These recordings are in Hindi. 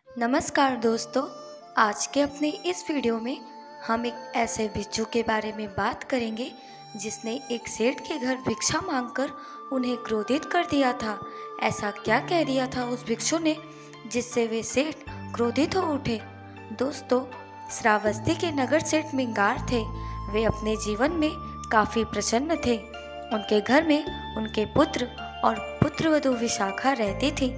नमस्कार दोस्तों। आज के अपने इस वीडियो में हम एक ऐसे बिच्छू के बारे में बात करेंगे जिसने एक सेठ के घर भिक्षा मांगकर उन्हें क्रोधित कर दिया था। ऐसा क्या कह दिया था उस भिक्षु ने जिससे वे सेठ क्रोधित हो उठे। दोस्तों, श्रावस्ती के नगर सेठ मिंगार थे। वे अपने जीवन में काफ़ी प्रसन्न थे। उनके घर में उनके पुत्र और पुत्रवधू विशाखा रहती थी।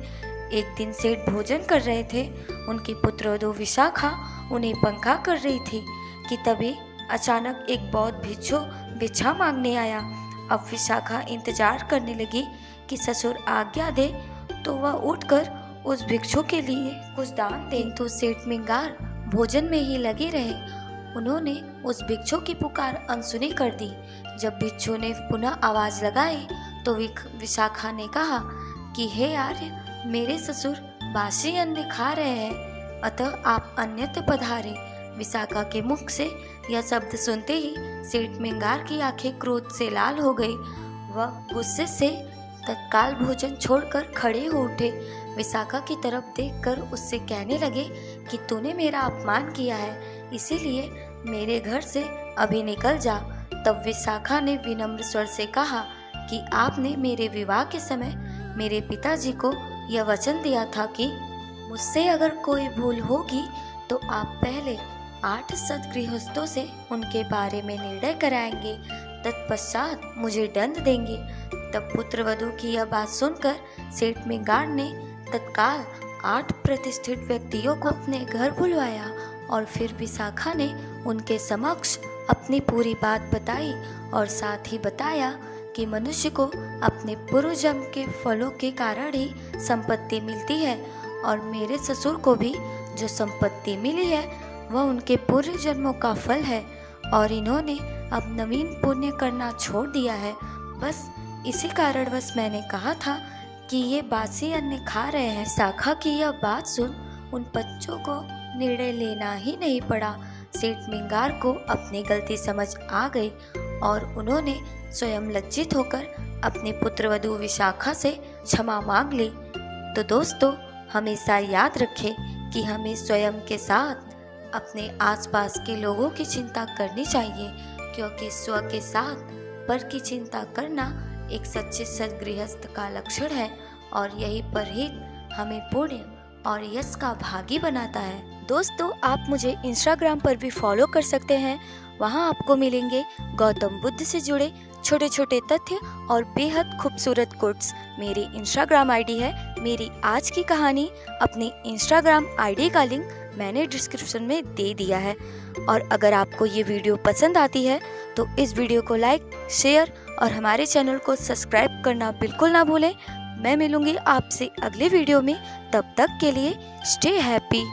एक दिन सेठ भोजन कर रहे थे। उनकी पुत्रवधू विशाखा उन्हें पंखा कर रही थी कि तभी अचानक एक बौद्ध भिक्षु भिक्षा मांगने आया। अब विशाखा इंतजार करने लगी कि ससुर आज्ञा दे तो वह उठकर उस भिक्षु के लिए कुछ दान दे। तो सेठ मिंगार भोजन में ही लगे रहे। उन्होंने उस भिक्षु की पुकार अनसुनी कर दी। जब भिक्षु ने पुनः आवाज लगाई तो विशाखा ने कहा कि हे आर्य, मेरे ससुर बासी अन्न खा रहे हैं, अतः आप अन्यत्र पधारे। विशाखा के मुख से यह शब्द सुनते ही सेठ मिंगार की आंखें क्रोध से लाल हो गई। वह गुस्से से तत्काल भोजन छोड़कर खड़े हो उठे। विशाखा की तरफ देखकर उससे कहने लगे कि तूने मेरा अपमान किया है, इसीलिए मेरे घर से अभी निकल जा। तब विशाखा ने विनम्र स्वर से कहा कि आपने मेरे विवाह के समय मेरे पिताजी को यह वचन दिया था कि मुझसे अगर कोई भूल होगी तो आप पहले 8 सद्गृहस्थों से उनके बारे में निर्णय कराएंगे, तत्पश्चात मुझे दंड देंगे। तब पुत्रवधू की यह बात सुनकर सेठ मिंगार ने तत्काल 8 प्रतिष्ठित व्यक्तियों को अपने घर बुलवाया और फिर विशाखा ने उनके समक्ष अपनी पूरी बात बताई और साथ ही बताया कि मनुष्य को अपने पूर्व जन्म के फलों के कारण ही संपत्ति मिलती है और मेरे ससुर को भी जो संपत्ति मिली है वह उनके पूर्व जन्मों का फल है और इन्होंने अब नवीन पुण्य करना छोड़ दिया है। बस इसी कारणवश मैंने कहा था कि ये बासी अन्न खा रहे हैं। शाखा की यह बात सुन उन बच्चों को निर्णय लेना ही नहीं पड़ा। सेठ मिंगार को अपनी गलती समझ आ गई और उन्होंने स्वयं लज्जित होकर अपने पुत्रवधू विशाखा से क्षमा मांग ली। तो दोस्तों, हमेशा याद रखें कि हमें स्वयं के साथ अपने आसपास के लोगों की चिंता करनी चाहिए, क्योंकि स्व के साथ पर की चिंता करना एक सच्चे सद्गृहस्थ का लक्षण है और यही परहित हमें पुण्य और यश का भागी बनाता है। दोस्तों, आप मुझे इंस्टाग्राम पर भी फॉलो कर सकते हैं। वहां आपको मिलेंगे गौतम बुद्ध से जुड़े छोटे छोटे तथ्य और बेहद खूबसूरत कोट्स। मेरी इंस्टाग्राम आईडी है मेरी आज की कहानी। अपनी इंस्टाग्राम आईडी का लिंक मैंने डिस्क्रिप्शन में दे दिया है। और अगर आपको ये वीडियो पसंद आती है तो इस वीडियो को लाइक, शेयर और हमारे चैनल को सब्सक्राइब करना बिल्कुल ना भूलें। मैं मिलूंगी आपसे अगले वीडियो में। तब तक के लिए स्टे हैप्पी।